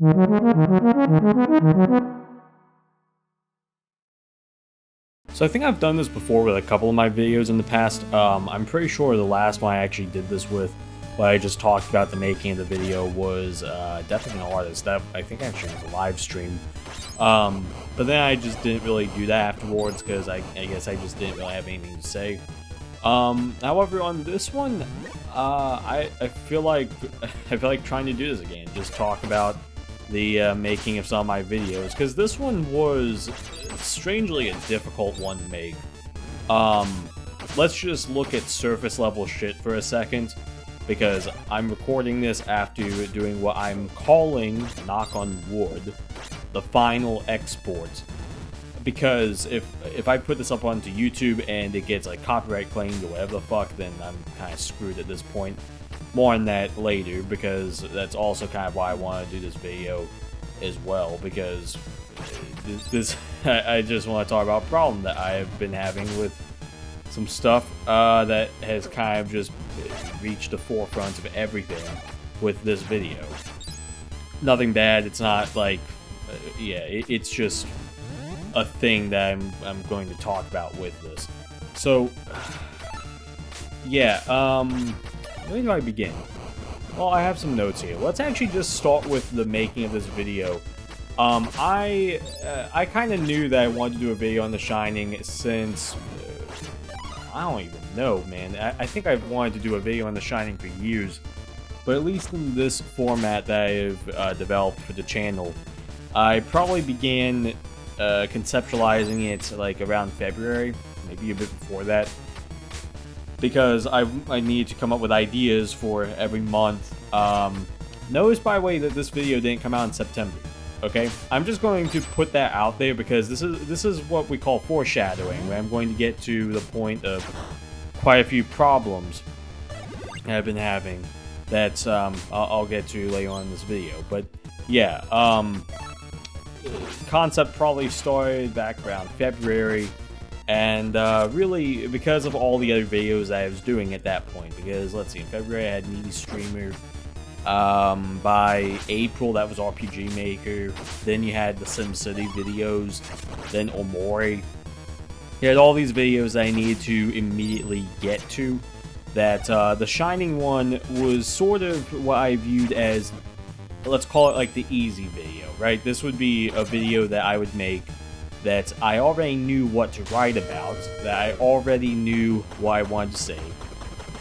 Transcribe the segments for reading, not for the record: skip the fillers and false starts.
So I think I've done this before with a couple of my videos in the past. I'm pretty sure the last one I actually did this with, what I just talked about the making of the video, was definitely an artist. That I think actually was a live stream. But then I just didn't really do that afterwards because I guess I just didn't really have anything to say. However, on this one, I feel like I feel like trying to do this again. Just talk about the making of some of my videos, because this one was strangely a difficult one to make. Let's just look at surface level shit for a second, because I'm recording this after doing what I'm calling, knock on wood, the final export. Because if I put this up onto YouTube and it gets like copyright claimed or whatever the fuck, then I'm kind of screwed at this point. More on that later, because that's also kind of why I want to do this video as well, because this I just want to talk about a problem that I have been having with some stuff that has kind of just reached the forefront of everything with this video. Nothing bad, it's not like, yeah, it's just a thing that I'm going to talk about with this. So, yeah, where do I begin? Well, I have some notes here. Let's actually just start with the making of this video. I kind of knew that I wanted to do a video on The Shining since, I don't even know, man. I think I've wanted to do a video on The Shining for years, but at least in this format that I've developed for the channel, I probably began conceptualizing it like around February, maybe a bit before that, because I needed to come up with ideas for every month. Notice, by the way, that this video didn't come out in September. Okay, I'm just going to put that out there because this is what we call foreshadowing, where I'm going to get to the point of quite a few problems I've been having that I'll get to later on in this video. But yeah, concept probably started back around February, and really because of all the other videos I was doing at that point. Because let's see, in February I had Meaty Streamer. By April that was RPG Maker. Then you had the SimCity videos. Then Omori. You had all these videos that I needed to immediately get to. That the Shining one was sort of what I viewed as, let's call it like the easy video, right? This would be a video that I would make that I already knew what to write about, that I already knew what I wanted to say.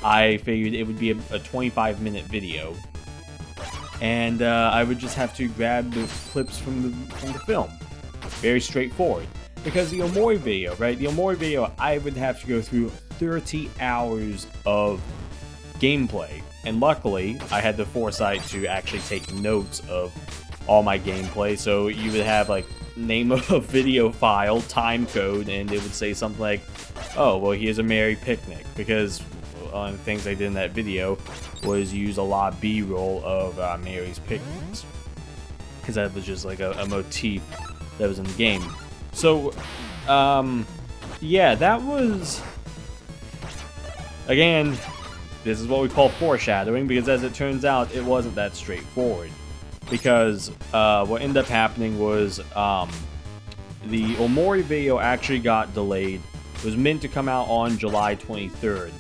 I figured it would be a 25-minute video, and I would just have to grab the clips from the film. Very straightforward. Because the Omori video, right? The Omori video, I would have to go through 30 hours of gameplay. And luckily, I had the foresight to actually take notes of all my gameplay. So you would have like name of a video file, time code, and it would say something like, oh, well, here's a merry picnic. Because one of the things I did in that video was use a lot of B-roll of Mary's picnics. Because that was just like a motif that was in the game. So, yeah, that was, again, this is what we call foreshadowing, because as it turns out, it wasn't that straightforward. Because what ended up happening was the Omori video actually got delayed. It was meant to come out on July 23rd.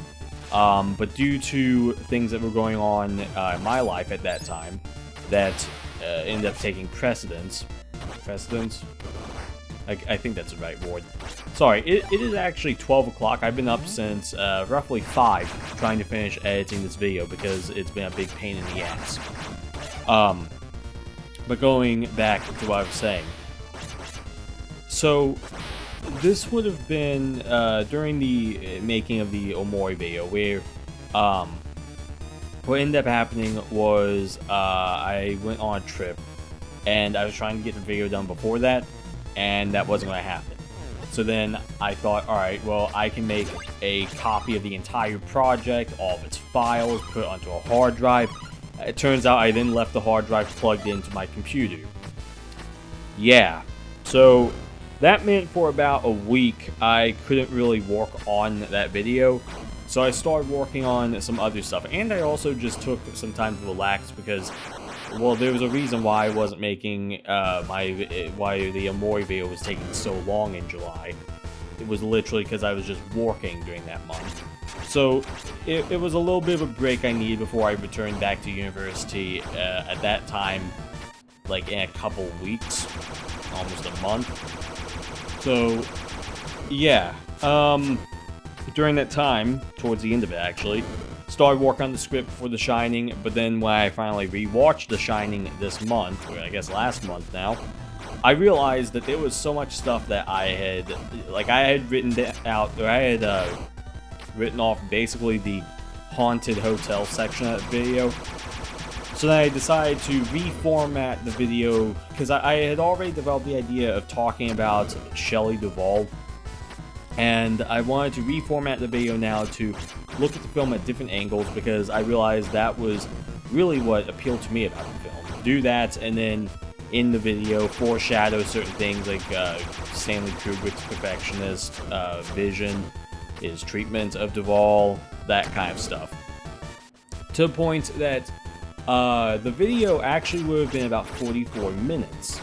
But due to things that were going on in my life at that time, that ended up taking precedence. I think that's the right word. Sorry, it is actually 12 o'clock. I've been up since roughly 5 trying to finish editing this video because it's been a big pain in the ass. But going back to what I was saying. So, this would have been during the making of the Omori video, where what ended up happening was I went on a trip, and I was trying to get the video done before that, and that wasn't going to happen. So then I thought, alright, well, I can make a copy of the entire project, all of its files, put it onto a hard drive. It turns out I then left the hard drive plugged into my computer. Yeah, so that meant for about a week I couldn't really work on that video. So I started working on some other stuff, and I also just took some time to relax because well, there was a reason why I wasn't making why the Omori video was taking so long in July. It was literally because I was just working during that month. So it was a little bit of a break I needed before I returned back to university at that time, like in a couple weeks, almost a month. So yeah, during that time, towards the end of it actually, started working on the script for The Shining, but then when I finally rewatched The Shining this month, or I guess last month now, I realized that there was so much stuff that I had written out, or I had written off basically the haunted hotel section of that video. So then I decided to reformat the video, because I had already developed the idea of talking about Shelley Duvall, and I wanted to reformat the video now to look at the film at different angles, because I realized that was really what appealed to me about the film. Do that, and then in the video foreshadow certain things like Stanley Kubrick's perfectionist vision, his treatment of Duvall, that kind of stuff. To the point that the video actually would have been about 44 minutes.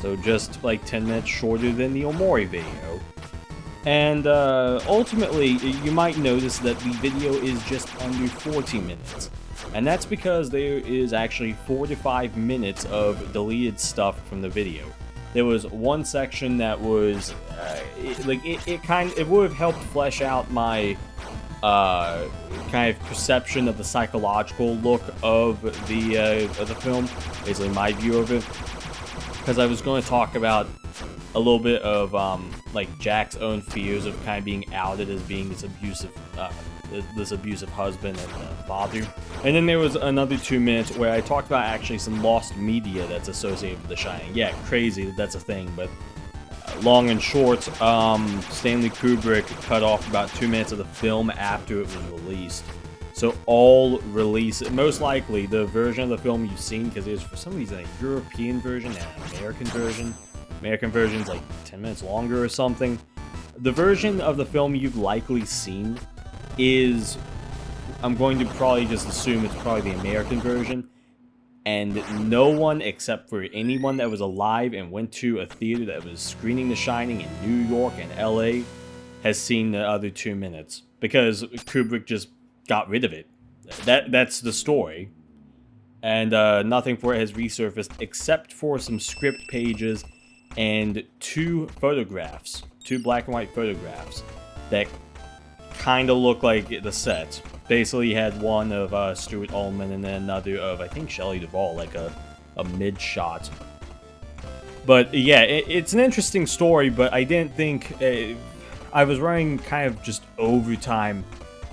So just like 10 minutes shorter than the Omori video. And ultimately, you might notice that the video is just under 40 minutes. And that's because there is actually 4 to 5 minutes of deleted stuff from the video. There was one section that was, it would have helped flesh out my kind of perception of the psychological look of the film, basically my view of it, because I was going to talk about a little bit of like Jack's own fears of kind of being outed as being this abusive husband and father. And then there was another 2 minutes where I talked about actually some lost media that's associated with The Shining. Yeah, crazy that that's a thing, but long and short, Stanley Kubrick cut off about 2 minutes of the film after it was released. So all release, most likely the version of the film you've seen, because there's for some reason a European version and an American version. American version's like 10 minutes longer or something. The version of the film you've likely seen is, I'm going to probably just assume it's probably the American version, and no one except for anyone that was alive and went to a theater that was screening The Shining in New York and LA has seen the other 2 minutes, because Kubrick just got rid of it. That's the story, and nothing for it has resurfaced except for some script pages and 2 photographs, 2 black and white photographs that kind of look like the set. Basically, you had one of Stuart Ullman and then another of, I think, Shelley Duvall, like a mid-shot. But yeah, it's an interesting story, but I didn't think... I was running kind of just overtime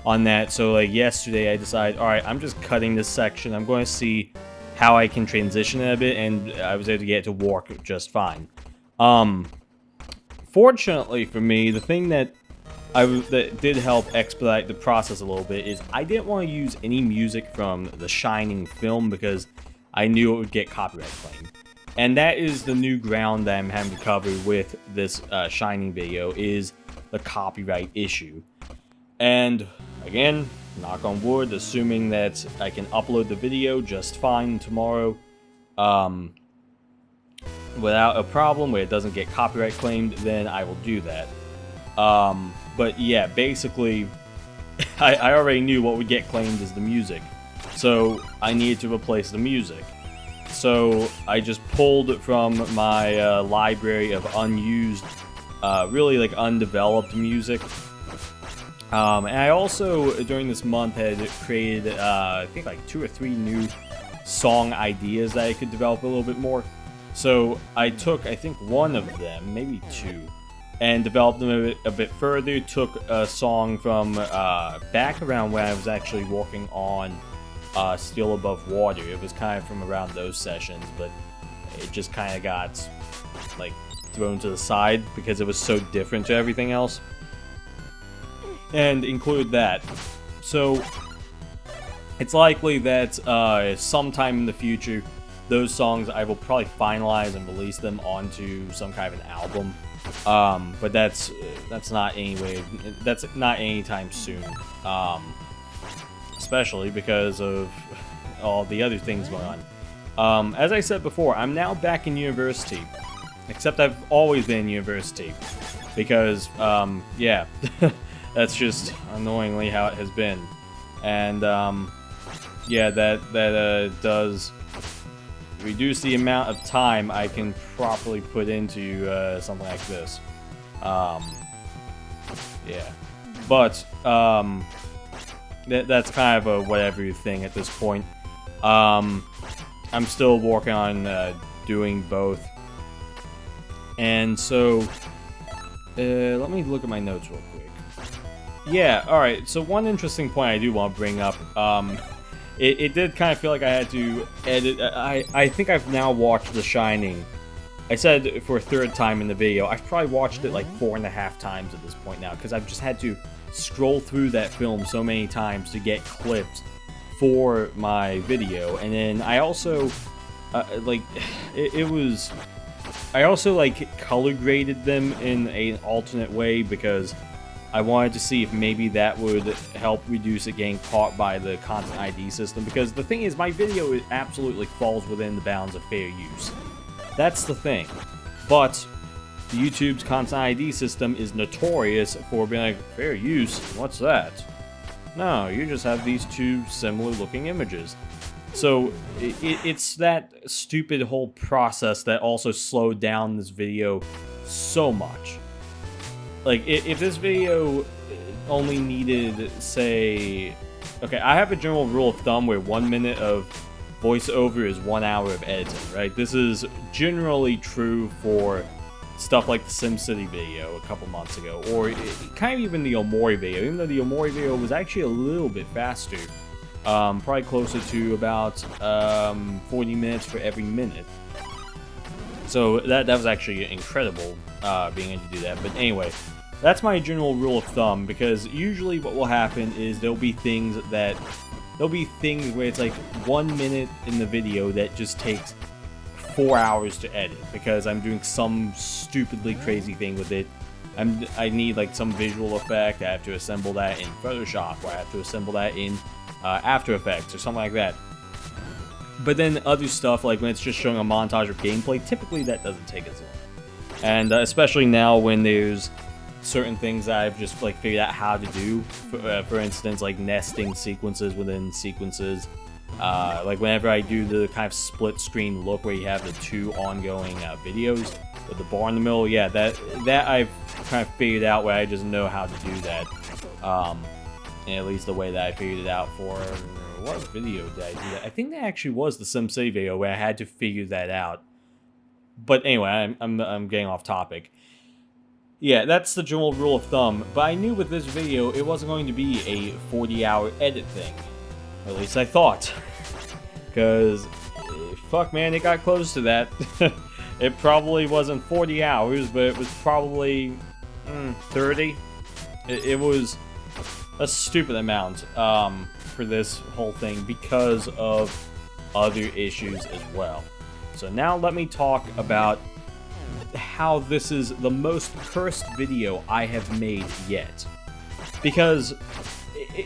on that, so like yesterday I decided, alright, I'm just cutting this section, I'm going to see how I can transition it a bit, and I was able to get it to work just fine. Fortunately for me, the thing that did help expedite the process a little bit is I didn't want to use any music from The Shining film because I knew it would get copyright claimed. And that is the new ground that I'm having to cover with this Shining video, is the copyright issue. And again, knock on wood, assuming that I can upload the video just fine tomorrow, without a problem, where it doesn't get copyright claimed, then I will do that. But yeah, basically, I already knew what would get claimed as the music, so I needed to replace the music. So I just pulled from my library of unused, really like undeveloped music. And I also, during this month, had created, I think like 2 or 3 new song ideas that I could develop a little bit more. So I took, I think, one of them, maybe 2, and developed them a bit further. Took a song from back around when I was actually working on Still Above Water. It was kind of from around those sessions, but it just kind of got like thrown to the side because it was so different to everything else, and include that. So it's likely that sometime in the future, those songs I will probably finalize and release them onto some kind of an album. But that's not anytime soon. Especially because of all the other things going on. As I said before, I'm now back in university, except I've always been in university, because, yeah, that's just annoyingly how it has been. And, yeah, that does reduce the amount of time I can properly put into, something like this. Yeah. But, that's kind of a whatever thing at this point. I'm still working on doing both. And so, let me look at my notes real quick. Yeah, alright, so one interesting point I do want to bring up, it did kind of feel like I had to edit. I think I've now watched The Shining. I said for a third time in the video. I've probably watched it like 4.5 times at this point now, because I've just had to scroll through that film so many times to get clips for my video. And then I also, like, I also, like, color graded them in an alternate way, because I wanted to see if maybe that would help reduce it getting caught by the content ID system, because the thing is, my video absolutely falls within the bounds of fair use. That's the thing. But YouTube's content ID system is notorious for being like, fair use? What's that? No, you just have these two similar looking images. So it's that stupid whole process that also slowed down this video so much. Like, if this video only needed, say... Okay, I have a general rule of thumb where 1 minute of voiceover is 1 hour of editing, right? This is generally true for stuff like the SimCity video a couple months ago, or kind of even the Omori video, even though the Omori video was actually a little bit faster. Probably closer to about 40 minutes for every minute. So that was actually incredible, being able to do that. But anyway, that's my general rule of thumb, because usually what will happen is there'll be things where it's like 1 minute in the video that just takes 4 hours to edit, because I'm doing some stupidly crazy thing with it. I need like some visual effect. I have to assemble that in Photoshop, or I have to assemble that in After Effects, or something like that. But then other stuff, like when it's just showing a montage of gameplay, typically that doesn't take as long. And especially now when there's certain things that I've just like figured out how to do. For instance, like nesting sequences within sequences. Like whenever I do the kind of split screen look where you have the two ongoing videos with the bar in the middle, yeah, that I've kind of figured out where I just know how to do that. And at least the way that I figured it out for what video did I do that? I think that actually was the SimCity video where I had to figure that out. But anyway, I'm getting off topic. Yeah, that's the general rule of thumb. But I knew with this video it wasn't going to be a 40-hour edit thing. Or at least I thought. Because, fuck man, it got close to that. It probably wasn't 40 hours, but it was probably 30. It was a stupid amount for this whole thing because of other issues as well. So now let me talk about how this is the most cursed video I have made yet. Because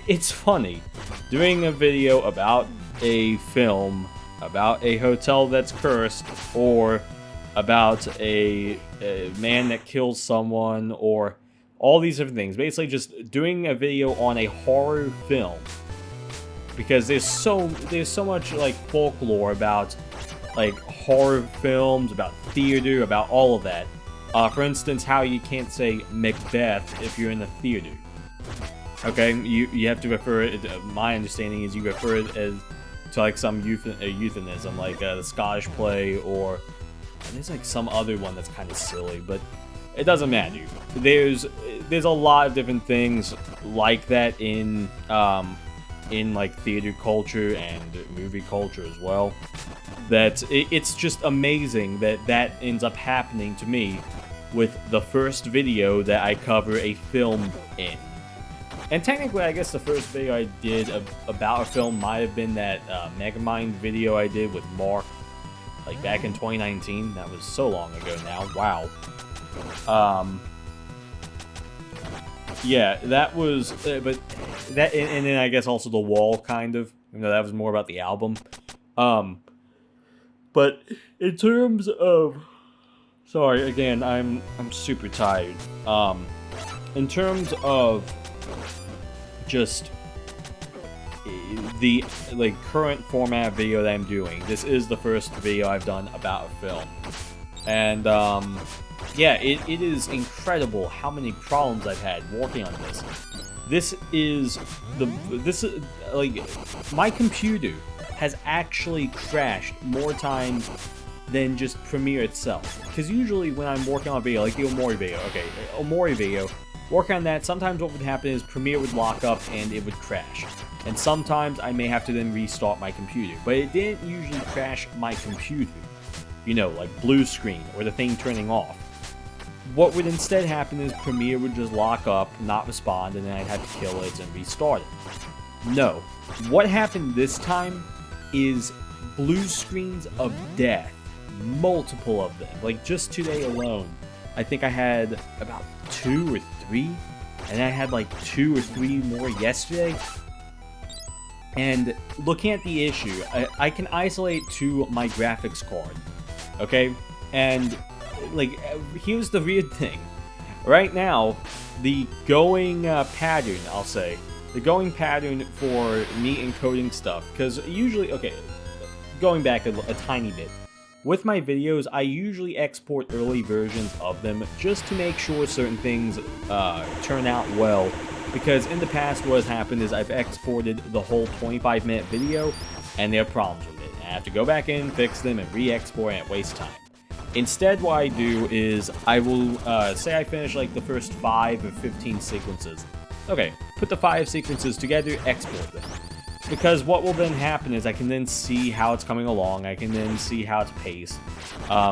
it's funny, doing a video about a film, about a hotel that's cursed, or about a man that kills someone, or all these different things. Basically just doing a video on a horror film. Because there's so much like folklore about like horror films, about theater, about all of that. For instance, how you can't say Macbeth if you're in the theater. Okay, you have to refer it, my understanding is you refer it as to like some euphemism, like the Scottish play, or there's like some other one that's kind of silly, but it doesn't matter. There's a lot of different things like that in like theater culture and movie culture as well. That it's just amazing that ends up happening to me with the first video that I cover a film in. And technically, I guess the first video I did about a film might have been that Megamind video I did with Mark, like back in 2019. That was so long ago now. Wow. Yeah, that was, but that, and then I guess also The Wall, kind of. even though that was more about the album. But in terms of, sorry, again, I'm super tired. In terms of just the current format video that I'm doing, this is the first video I've done about a film, and yeah, it is incredible how many problems I've had working on this. This is my computer has actually crashed more times than just Premiere itself. Because usually when I'm working on a video, like the Omori video, Omori video, working on that, sometimes what would happen is Premiere would lock up and it would crash. And sometimes I may have to then restart my computer. But it didn't usually crash my computer. You know, like blue screen or the thing turning off. What would instead happen is Premiere would just lock up, not respond, and then I'd have to kill it and restart it. No. What happened this time is blue screens of death. Multiple of them. Like just today alone, I think I had about 2 or 3, and I had like 2 or 3 more yesterday. And looking at the issue, I can isolate to my graphics card, okay? And like, here's the weird thing. Right now, the going pattern, I'll say, the going pattern for me encoding stuff, because usually, okay, going back a tiny bit, with my videos, I usually export early versions of them just to make sure certain things turn out well, because in the past what has happened is I've exported the whole 25-minute video, and there are problems with it. I have to go back in, fix them, and re-export, and it wastes time. Instead, what I do is I will say I finish like the first 5 or 15 sequences. Okay, put the 5 sequences together, export them. Because what will then happen is I can then see how it's coming along, I can then see how it's paced,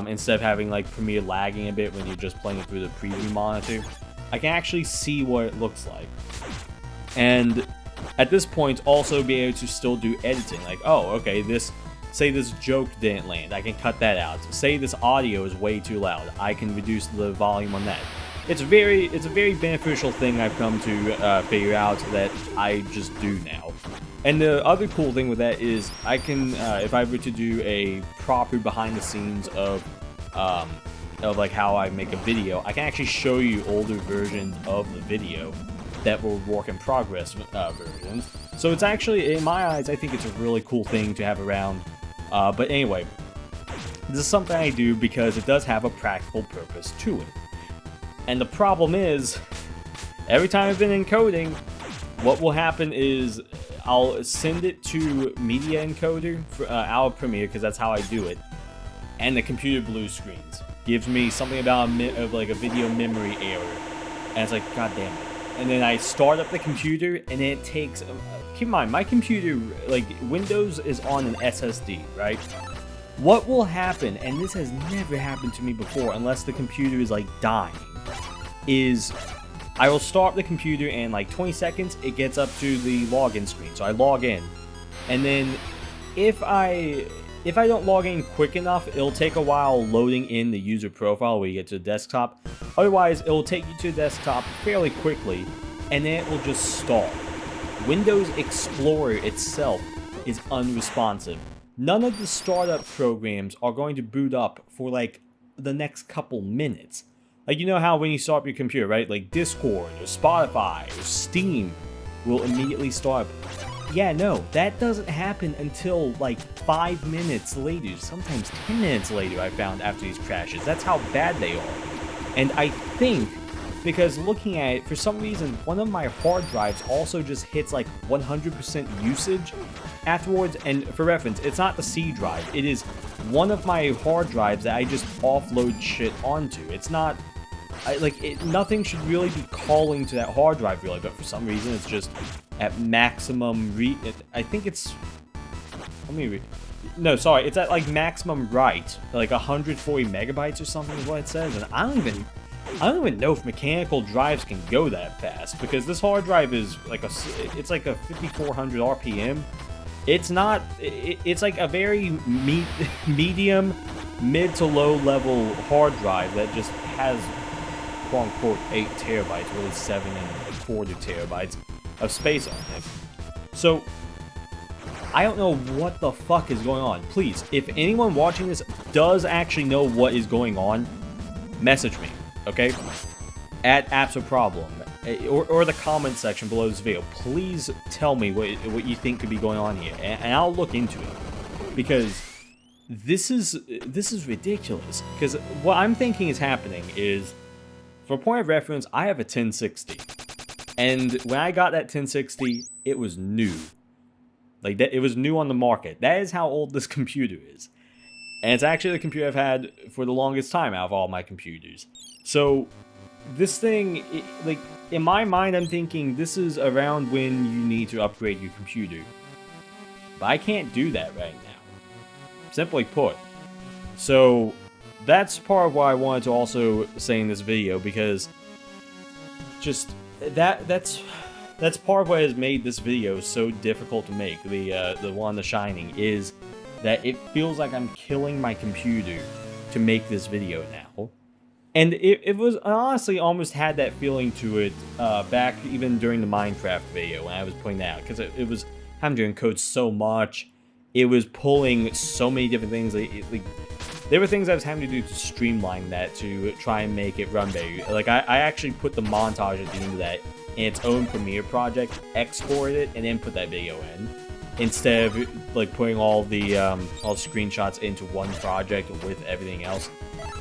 instead of having like Premiere lagging a bit when you're just playing it through the preview monitor. I can actually see what it looks like. And at this point, also be able to still do editing, like, oh, okay, say this joke didn't land, I can cut that out. Say this audio is way too loud, I can reduce the volume on that. It's a very beneficial thing I've come to figure out that I just do now. And the other cool thing with that is I can, if I were to do a proper behind the scenes of like how I make a video, I can actually show you older versions of the video that were work in progress versions. So it's actually, in my eyes, I think it's a really cool thing to have around. But anyway, this is something I do because it does have a practical purpose to it. And the problem is, every time I've been encoding, what will happen is I'll send it to Media Encoder for out of Premiere, because that's how I do it, and the computer blue screens. Gives me something about like a video memory error, and it's like, god damn it. And then I start up the computer, and it takes, keep in mind, my computer, like, Windows is on an SSD, right? What will happen, and this has never happened to me before, unless the computer is, like, dying, is I will start the computer, and in, like, 20 seconds, it gets up to the login screen, so I log in. And then, if I don't log in quick enough, it'll take a while loading in the user profile where you get to the desktop. Otherwise, it'll take you to the desktop fairly quickly, and then it will just stall. Windows Explorer itself is unresponsive. None of the startup programs are going to boot up for like the next couple minutes. Like, you know how when you start up your computer, right? Like Discord or Spotify or Steam will immediately start up. Yeah, no, that doesn't happen until like 5 minutes later, sometimes 10 minutes later, I found, after these crashes. That's how bad they are. And I think, because looking at it, for some reason, one of my hard drives also just hits like 100% usage afterwards. And for reference, it's not the C drive, it is one of my hard drives that I just offload shit onto. It's not, nothing should really be calling to that hard drive really, but for some reason it's just at maximum I think it's, let me read. No, sorry, it's at like maximum write, like 140 megabytes or something is what it says, and I don't even know if mechanical drives can go that fast, because this hard drive is like it's like a 5400 RPM. It's not, it's like a very medium, mid to low level hard drive that just has quote unquote 8 terabytes, really 7.25 terabytes of space on it. So I don't know what the fuck is going on. Please, if anyone watching this does actually know what is going on, message me, okay? At ApsoProblem, or the comment section below this video. Please tell me what you think could be going on here, and I'll look into it. Because this is ridiculous. Because what I'm thinking is happening is, for point of reference, I have a 1060. And when I got that 1060, it was new. Like, that, it was new on the market. That is how old this computer is. And it's actually the computer I've had for the longest time out of all my computers. So, this thing, like, in my mind, I'm thinking this is around when you need to upgrade your computer. But I can't do that right now. Simply put. So, that's part of why I wanted to also say in this video, because just that's part of what has made this video so difficult to make. The one, The Shining, is that it feels like I'm killing my computer to make this video now. And it was honestly almost had that feeling to it back even during the Minecraft video when I was putting that out, because it was having to encode so much. It was pulling so many different things. There were things I was having to do to streamline that to try and make it run better. Like, I actually put the montage at the end of that in its own Premiere project, exported it, and then put that video in, instead of like putting all the screenshots into one project with everything else.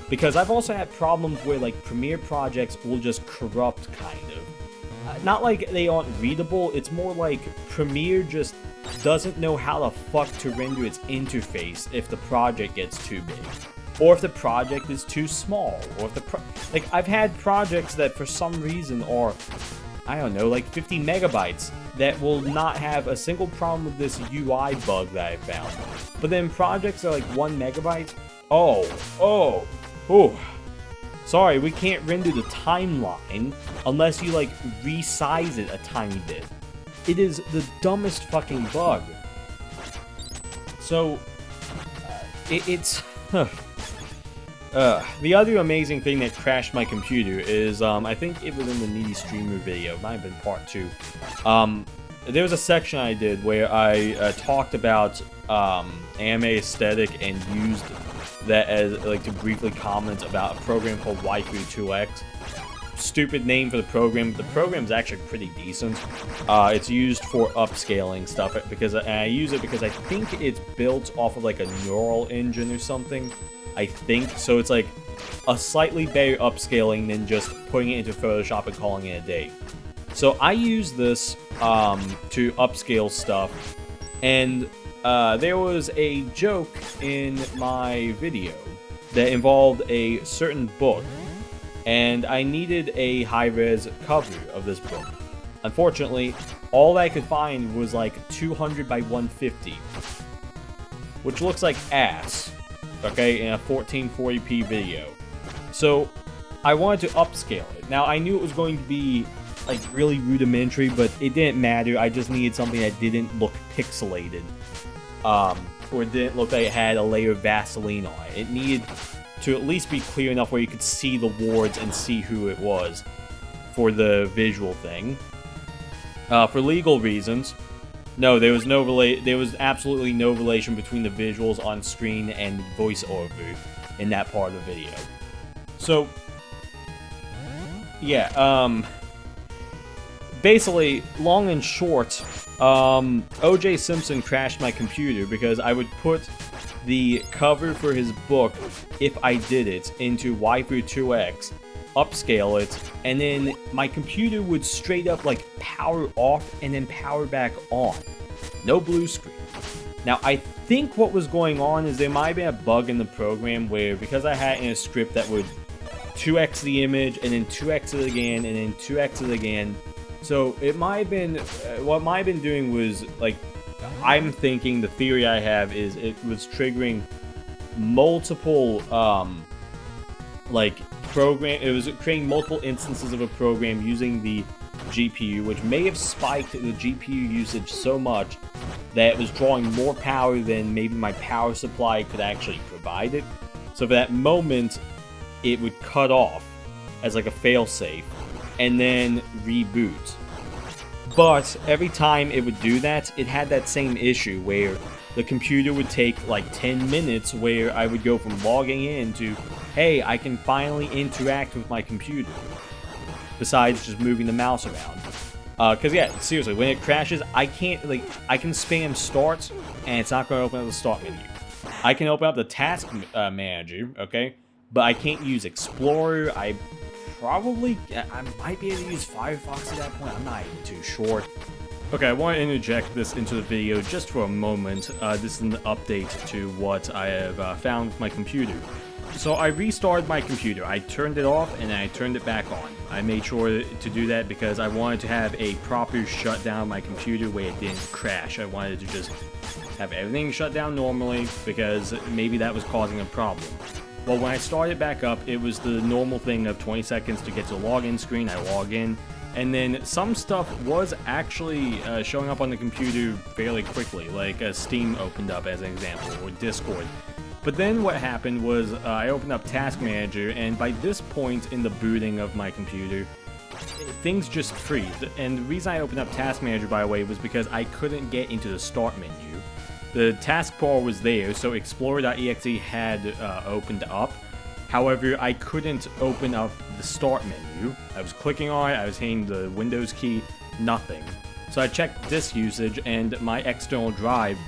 Because I've also had problems where, like, Premiere projects will just corrupt, kind of. Not like they aren't readable, it's more like Premiere just doesn't know how the fuck to render its interface if the project gets too big. Or if the project is too small. Or if like, I've had projects that for some reason are, I don't know, like 50 megabytes that will not have a single problem with this UI bug that I found. But then projects are like 1 megabyte. Oh. Sorry, we can't render the timeline unless you, like, resize it a tiny bit. It is the dumbest fucking bug. So, it's... the other amazing thing that crashed my computer is, I think it was in the Needy Streamer video, it might have been part 2. There was a section I did where I talked about anime aesthetic and used that as, like, to briefly comment about a program called Waifu2X. Stupid name for the program. The program's actually pretty decent. It's used for upscaling stuff, because I use it because I think it's built off of, like, a neural engine or something. I think. So it's like a slightly better upscaling than just putting it into Photoshop and calling it a day. So I use this to upscale stuff, and there was a joke in my video that involved a certain book, and I needed a high-res cover of this book. Unfortunately, all I could find was like 200 by 150, which looks like ass, okay, in a 1440p video. So I wanted to upscale it. Now, I knew it was going to be like really rudimentary, but it didn't matter. I just needed something that didn't look pixelated, or it didn't look like it had a layer of Vaseline on it. It needed to at least be clear enough where you could see the wards and see who it was for the visual thing. For legal reasons, no, there was absolutely no relation between the visuals on screen and voiceover in that part of the video. So, yeah, basically, long and short, O.J. Simpson crashed my computer because I would put the cover for his book, if I did it, into Waifu2X, upscale it, and then my computer would straight up like power off and then power back on. No blue screen. Now, I think what was going on is there might have been a bug in the program where, because I had it in a script that would 2x the image and then 2x it again and then 2x it again, so it might have been, what might have been doing was, like, I'm thinking, the theory I have is it was triggering multiple, it was creating multiple instances of a program using the GPU, which may have spiked the GPU usage so much that it was drawing more power than maybe my power supply could actually provide it. So for that moment, it would cut off as like a failsafe and then reboot. But every time it would do that, it had that same issue where the computer would take like 10 minutes where I would go from logging in to, hey, I can finally interact with my computer. Besides just moving the mouse around. Cause yeah, seriously, when it crashes, I can't, like, I can spam start, and it's not gonna open up the start menu. I can open up the task manager, okay? But I can't use Explorer. I might be able to use Firefox at that point. I'm not even too sure. Okay, I want to interject this into the video just for a moment. This is an update to what I have found with my computer. So I restarted my computer. I turned it off and then I turned it back on. I made sure to do that because I wanted to have a proper shutdown of my computer where it didn't crash. I wanted to just have everything shut down normally because maybe that was causing a problem. Well, when I started back up, it was the normal thing of 20 seconds to get to the login screen. I log in, and then some stuff was actually showing up on the computer fairly quickly, like Steam opened up as an example, or Discord. But then what happened was I opened up Task Manager, and by this point in the booting of my computer, things just freeze. And the reason I opened up Task Manager, by the way, was because I couldn't get into the start menu. The taskbar was there, so Explorer.exe had opened up. However, I couldn't open up the start menu. I was clicking on it, I was hitting the Windows key, nothing. So I checked disk usage, and my external drive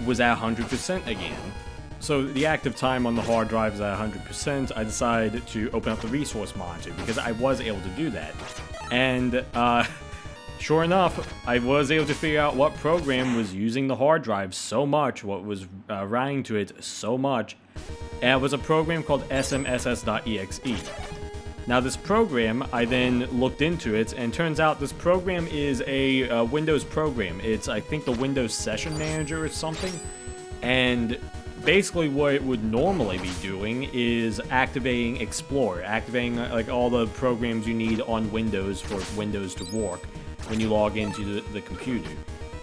was at 100% again. So the active time on the hard drive is at 100%. I decided to open up the resource monitor because I was able to do that. And sure enough, I was able to figure out what program was using the hard drive so much, what was writing to it so much. And it was a program called smss.exe. Now this program, I then looked into it, and turns out this program is a Windows program. It's, I think, the Windows Session Manager or something. And basically what it would normally be doing is activating Explorer, activating like all the programs you need on Windows for Windows to work when you log into the computer.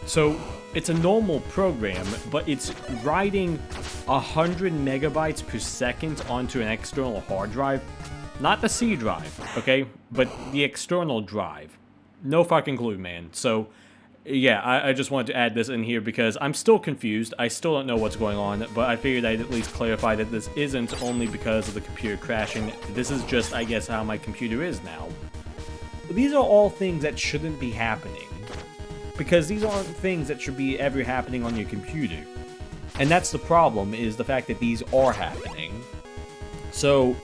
So it's a normal program, but it's writing 100 megabytes per second onto an external hard drive. Not the C drive, okay? But the external drive. No fucking clue, man. So yeah, I just wanted to add this in here because I'm still confused. I still don't know what's going on, but I figured I'd at least clarify that this isn't only because of the computer crashing. This is just, I guess, how my computer is now. These are all things that shouldn't be happening, because these aren't things that should be ever happening on your computer. And that's the problem, is the fact that these are happening. So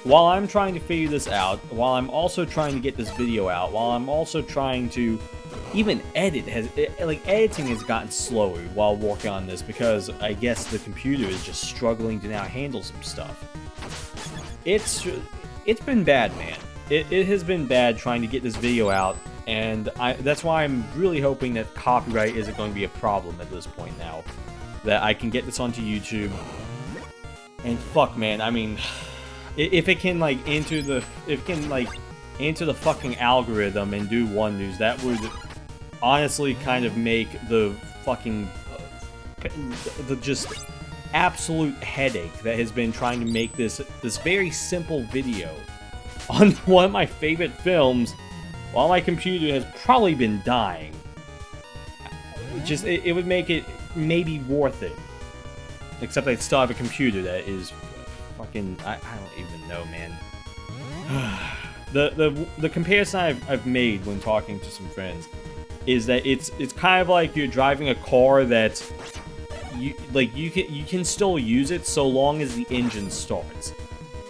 while I'm trying to figure this out, while I'm also trying to get this video out, while I'm also trying to even edit, editing has gotten slower while working on this because I guess the computer is just struggling to now handle some stuff. It's been bad, man. It has been bad trying to get this video out, and that's why I'm really hoping that copyright isn't going to be a problem at this point now. That I can get this onto YouTube. And fuck, man, I mean, if it can enter the fucking algorithm and do wonders, that would honestly kind of make the fucking the just absolute headache that has been trying to make this very simple video on one of my favorite films while my computer has probably been dying. It would make it maybe worth it. Except I still have a computer that is fucking, I don't even know, man. The comparison I've made when talking to some friends is that it's kind of like you're driving a car that you can still use it so long as the engine starts.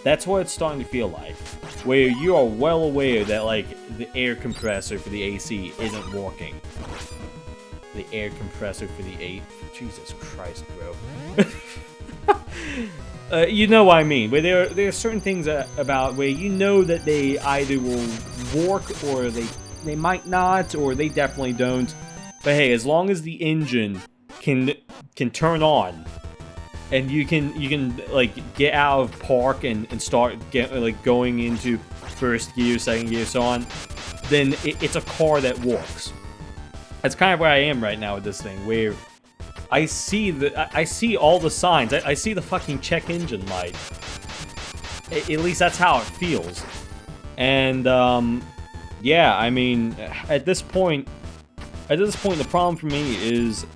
That's what it's starting to feel like, where you are well aware that the air compressor for the AC isn't working. The air compressor for the Jesus Christ, bro. You know what I mean, where there are certain things about where you know that they either will work or they might not, or they definitely don't. But hey, as long as the engine can turn on, and you can get out of park and start going into first gear, second gear, so on, then it's a car that works. That's kind of where I am right now with this thing, where I see all the signs. I see the fucking check engine light. At least that's how it feels. And yeah, I mean, at this point, at this point, the problem for me is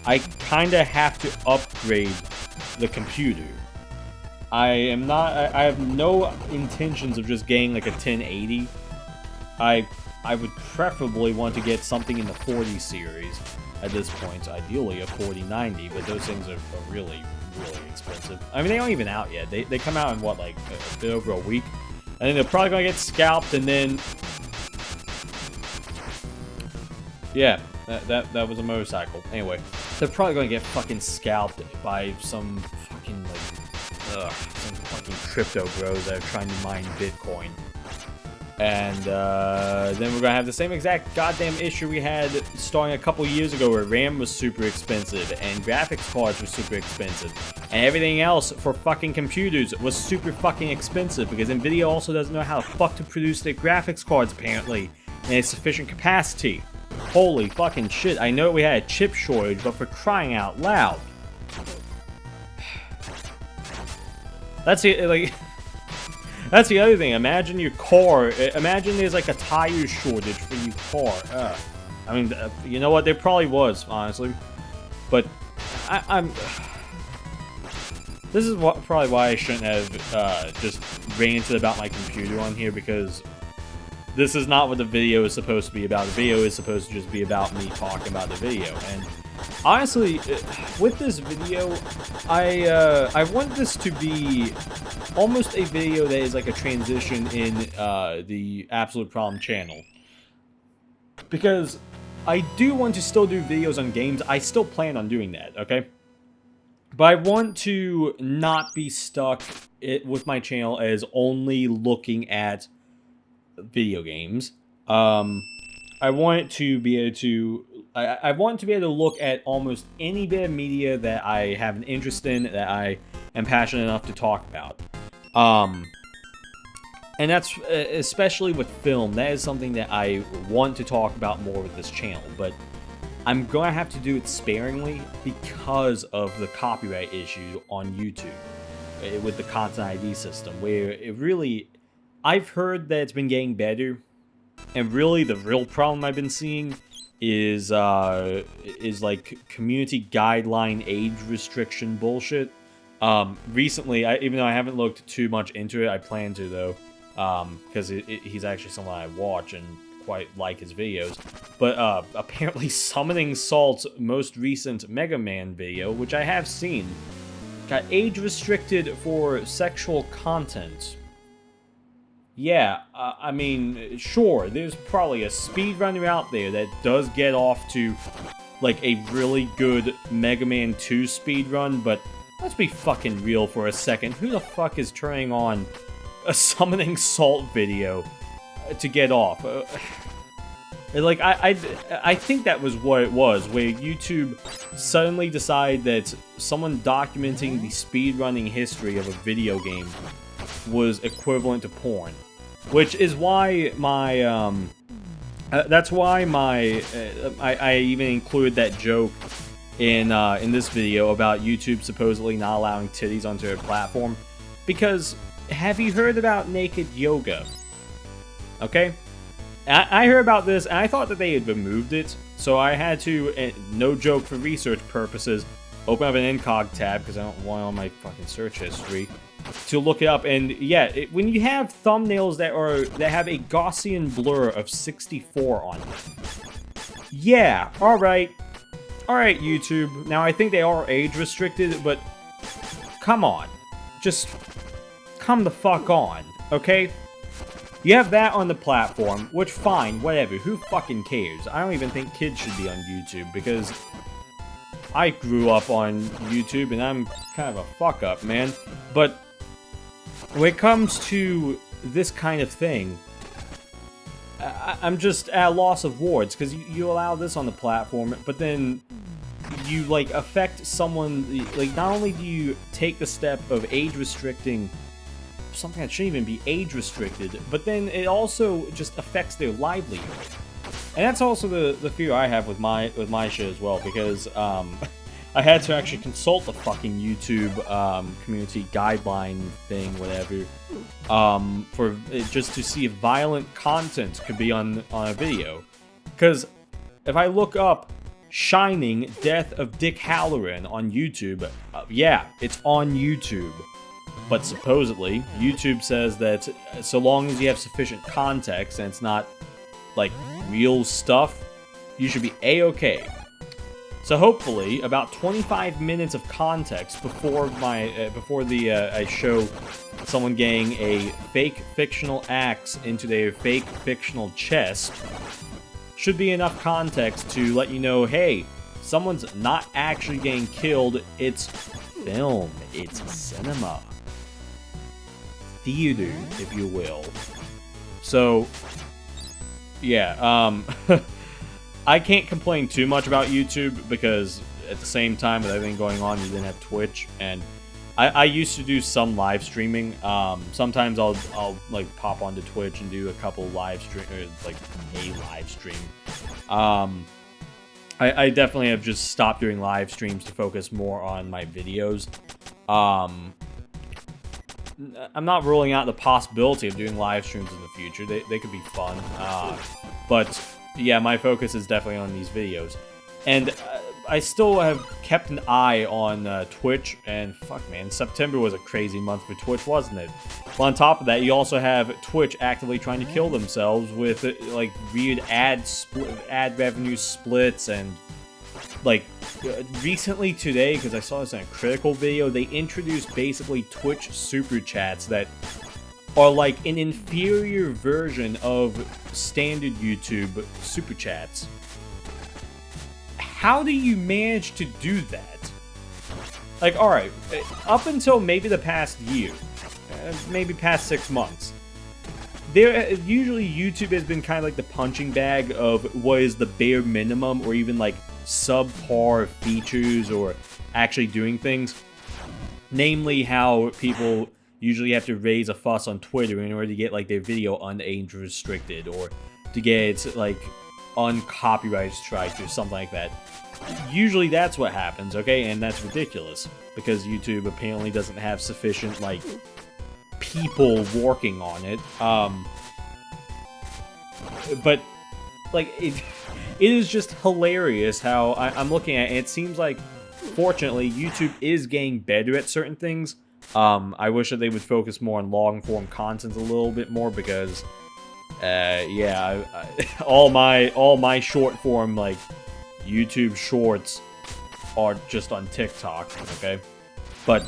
I kind of have to upgrade the computer. I have no intentions of just getting like a 1080. I would preferably want to get something in the 40 series at this point, ideally a 4090, but those things are really, really expensive. I mean, they aren't even out yet. They come out in, what, like, a bit over a week? And then they're probably going to get scalped, and then... Yeah, that was a motorcycle. Anyway, they're probably going to get fucking scalped by some fucking, like, some fucking crypto bros that are trying to mine Bitcoin. And then we're going to have the same exact goddamn issue we had starting a couple years ago, where RAM was super expensive and graphics cards were super expensive. And everything else for fucking computers was super fucking expensive, because Nvidia also doesn't know how the fuck to produce their graphics cards, apparently, in a sufficient capacity. Holy fucking shit, I know we had a chip shortage, but for crying out loud. That's it, like... That's the other thing. Imagine your car. Imagine there's like a tire shortage for your car. I mean, you know what? There probably was, honestly. But I'm. This is probably why I shouldn't have just ranted about my computer on here, because this is not what the video is supposed to be about. The video is supposed to just be about me talking about the video. And honestly, with this video, I want this to be almost a video that is like a transition in the Absolute Problem channel. Because I do want to still do videos on games. I still plan on doing that, okay? But I want to not be stuck with my channel as only looking at video games. I want to be able to... I want to be able to look at almost any bit of media that I have an interest in, that I am passionate enough to talk about. And that's, especially with film, that is something that I want to talk about more with this channel, but I'm going to have to do it sparingly because of the copyright issue on YouTube with the Content ID system, where it really... I've heard that it's been getting better, and really the real problem I've been seeing is like community guideline age restriction bullshit. Recently, even though I haven't looked too much into it, I plan to though, because he's actually someone I watch and quite like his videos. But apparently Summoning Salt's most recent Mega Man video, which I have seen, got age restricted for sexual content. Yeah, I mean, sure, there's probably a speedrunner out there that does get off to, like, a really good Mega Man 2 speedrun, but let's be fucking real for a second. Who the fuck is turning on a Summoning Salt video to get off? Like, I think that was what it was, where YouTube suddenly decided that someone documenting the speedrunning history of a video game was equivalent to porn. Which is why my, that's why my, I even included that joke in this video about YouTube supposedly not allowing titties onto their platform. Because, have you heard about naked yoga? Okay? I heard about this, and I thought that they had removed it, so I had to, no joke for research purposes, open up an incog tab, because I don't want all my fucking search history, to look it up. And yeah, when you have thumbnails that have a Gaussian blur of 64 on them, yeah, alright, YouTube. Now, I think they are age restricted, but come on, just come the fuck on, okay? You have that on the platform, which, fine, whatever, who fucking cares? I don't even think kids should be on YouTube, because I grew up on YouTube, and I'm kind of a fuck-up, man. But when it comes to this kind of thing, I'm just at a loss of words, because you allow this on the platform, but then you, like, affect someone, like, not only do you take the step of age-restricting something that shouldn't even be age-restricted, but then it also just affects their livelihood. And that's also the fear I have with my shit as well, because I had to actually consult the fucking YouTube community guideline thing, whatever, for just to see if violent content could be on a video. Because if I look up Shining Death of Dick Halloran on YouTube, yeah, it's on YouTube. But supposedly, YouTube says that so long as you have sufficient context and it's not, like, real stuff, you should be A-okay. So hopefully, about 25 minutes of context before I show someone getting a fake fictional axe into their fake fictional chest should be enough context to let you know, hey, someone's not actually getting killed, it's film, it's cinema. Theater, if you will. So, yeah, I can't complain too much about YouTube because at the same time with everything going on, you didn't have Twitch, and I used to do some live streaming. Sometimes I'll like pop onto Twitch and do a couple live stream, like a live stream. I definitely have just stopped doing live streams to focus more on my videos. I'm not ruling out the possibility of doing live streams in the future. They could be fun. But yeah, my focus is definitely on these videos. And I still have kept an eye on Twitch, and fuck man, September was a crazy month for Twitch, wasn't it? Well, on top of that, you also have Twitch actively trying to kill themselves with like weird ad revenue splits, and like recently today, because I saw this in a Critical video, they introduced basically Twitch super chats that are like an inferior version of standard YouTube super chats. How do you manage to do that? Like, alright, up until maybe the past year, maybe past 6 months, usually YouTube has been kind of like the punching bag of what is the bare minimum or even like subpar features or actually doing things. Namely, how people usually have to raise a fuss on Twitter in order to get like their video unage restricted or to get like uncopyright strikes or something like that. Usually that's what happens, okay? And that's ridiculous because YouTube apparently doesn't have sufficient like people working on it. But like it is just hilarious how I'm looking at it. It seems like fortunately YouTube is getting better at certain things. I wish that they would focus more on long form content a little bit more because yeah, all my short form like YouTube shorts are just on TikTok, okay? But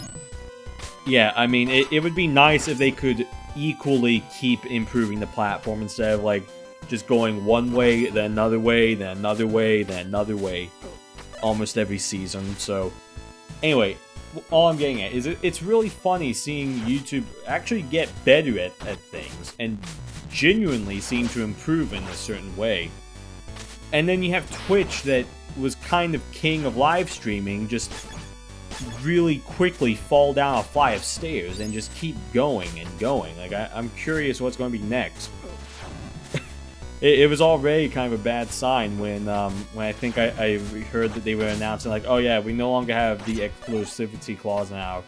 yeah, I mean, it would be nice if they could equally keep improving the platform instead of like just going one way, then another way, then another way, then another way almost every season. So anyway, all I'm getting at is it's really funny seeing YouTube actually get better at things and genuinely seem to improve in a certain way. And then you have Twitch that was kind of king of live streaming just really quickly fall down a flight of stairs and just keep going and going. Like, I'm curious what's going to be next. It was already kind of a bad sign when I think I heard that they were announcing like, oh yeah, we no longer have the exclusivity clause in our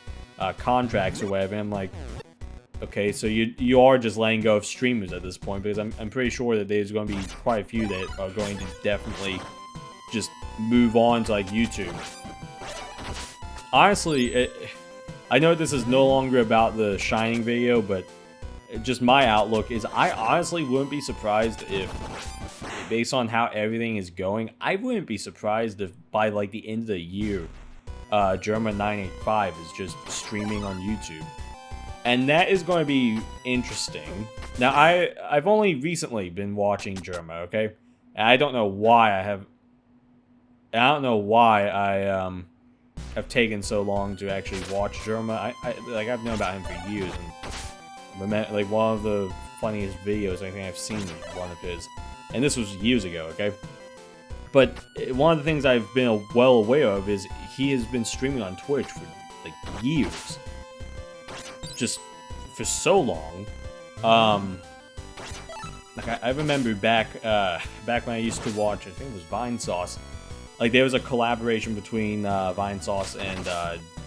contracts or whatever. And I'm like, okay, so you are just letting go of streamers at this point, because I'm pretty sure that there's going to be quite a few that are going to definitely just move on to like YouTube. Honestly, I know this is no longer about the Shining video, but just my outlook is I honestly wouldn't be surprised if, based on how everything is going, I wouldn't be surprised if by like the end of the year, Jerma985 is just streaming on YouTube. And that is going to be interesting. Now, I've only recently been watching Jerma, okay? And I don't know why I have have taken so long to actually watch Jerma. I've known about him for years, and like one of the funniest videos I think I've seen is one of his, and this was years ago, okay? But one of the things I've been well aware of is he has been streaming on Twitch for like years, just for so long. Like I remember back when I used to watch, I think it was Vinesauce. Like there was a collaboration between Vinesauce and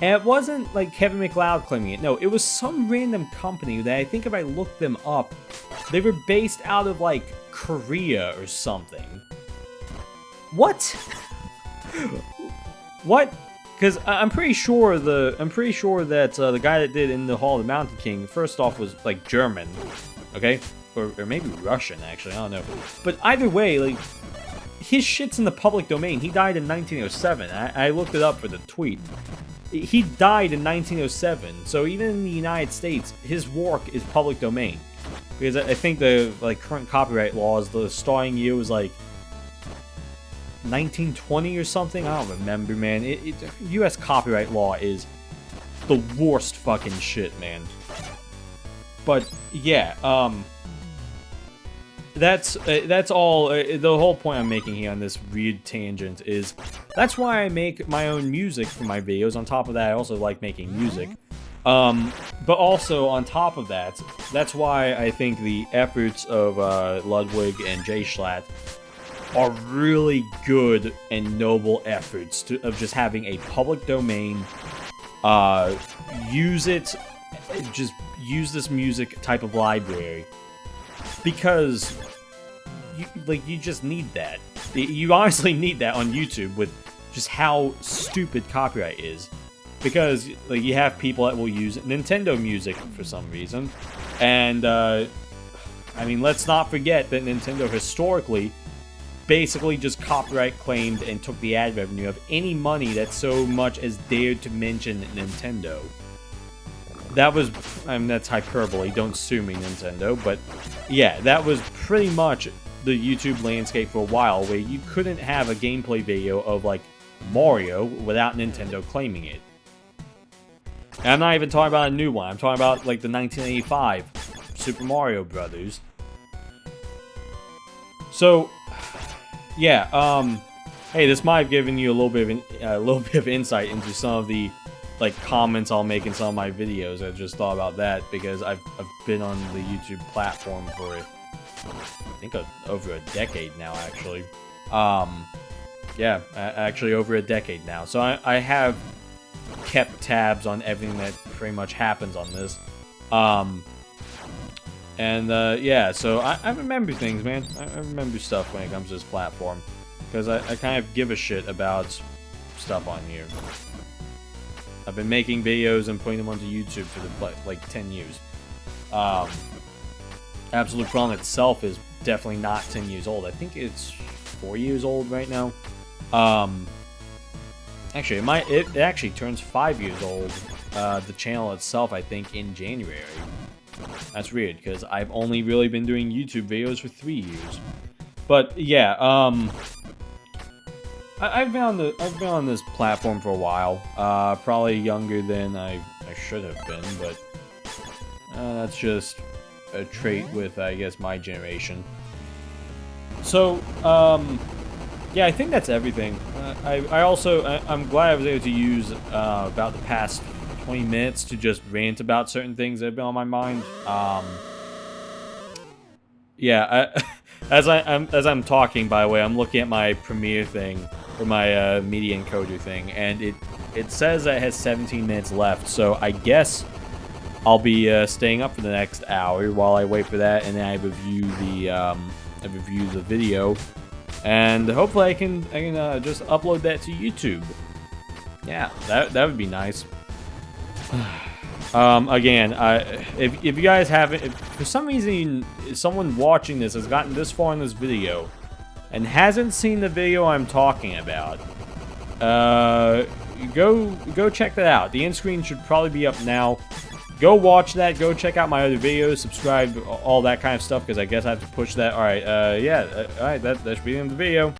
And it wasn't like Kevin MacLeod claiming it. No, it was some random company that I think if I looked them up, they were based out of like Korea or something. What? What? Because I'm pretty sure that the guy that did In the Hall of the Mountain King, first off, was like German, okay, or maybe Russian actually. I don't know. But either way, like his shit's in the public domain. He died in 1907. I looked it up for the tweet. He died in 1907, so even in the United States, his work is public domain. Because I think the like current copyright laws, the starting year was like 1920 or something. I don't remember, man. U.S. copyright law is the worst fucking shit, man. But yeah, that's all. The whole point I'm making here on this weird tangent is that's why I make my own music for my videos. On top of that, I also like making music. But also on top of that, that's why I think the efforts of Ludwig and Jay Schlatt are really good and noble efforts of just having a public domain. Use this music type of library. Because you just need that. You honestly need that on YouTube with just how stupid copyright is. Because like you have people that will use Nintendo music for some reason. And I mean, let's not forget that Nintendo historically basically just copyright claimed and took the ad revenue of any money that so much as dared to mention Nintendo. That was, I mean, that's hyperbole, don't sue me, Nintendo, but yeah, that was pretty much the YouTube landscape for a while, where you couldn't have a gameplay video of, like, Mario without Nintendo claiming it. And I'm not even talking about a new one, I'm talking about, like, the 1985 Super Mario Brothers. So, yeah, hey, this might have given you a little bit of insight into some of the like comments I'll make in some of my videos. I just thought about that because I've been on the YouTube platform for I think over a decade now, actually. Yeah, actually over a decade now. So I have kept tabs on everything that pretty much happens on this. Yeah, so I remember things, man. I remember stuff when it comes to this platform. Because I kind of give a shit about stuff on here. I've been making videos and putting them onto YouTube for like 10 years. Absolute Problem itself is definitely not 10 years old. I think it's 4 years old right now. Actually, it actually turns 5 years old. The channel itself, I think, in January. That's weird because I've only really been doing YouTube videos for 3 years. But yeah, I've been on this platform for a while. Probably younger than I should have been, but that's just a trait with, I guess, my generation. So, yeah, I think that's everything. I'm glad I was able to use about the past 20 minutes to just rant about certain things that have been on my mind. Yeah, as I'm talking, by the way, I'm looking at my Premiere thing, or my Media Encoder thing, and it says that it has 17 minutes left, so I guess I'll be staying up for the next hour while I wait for that, and then I review the video, and hopefully I can just upload that to YouTube. Yeah, that would be nice. Again, if you guys haven't, if for some reason someone watching this has gotten this far in this video and hasn't seen the video I'm talking about, go check that out. The end screen should probably be up now. Go watch that. Go check out my other videos. Subscribe, all that kind of stuff, because I guess I have to push that. All right, yeah, all right, that should be the end of the video.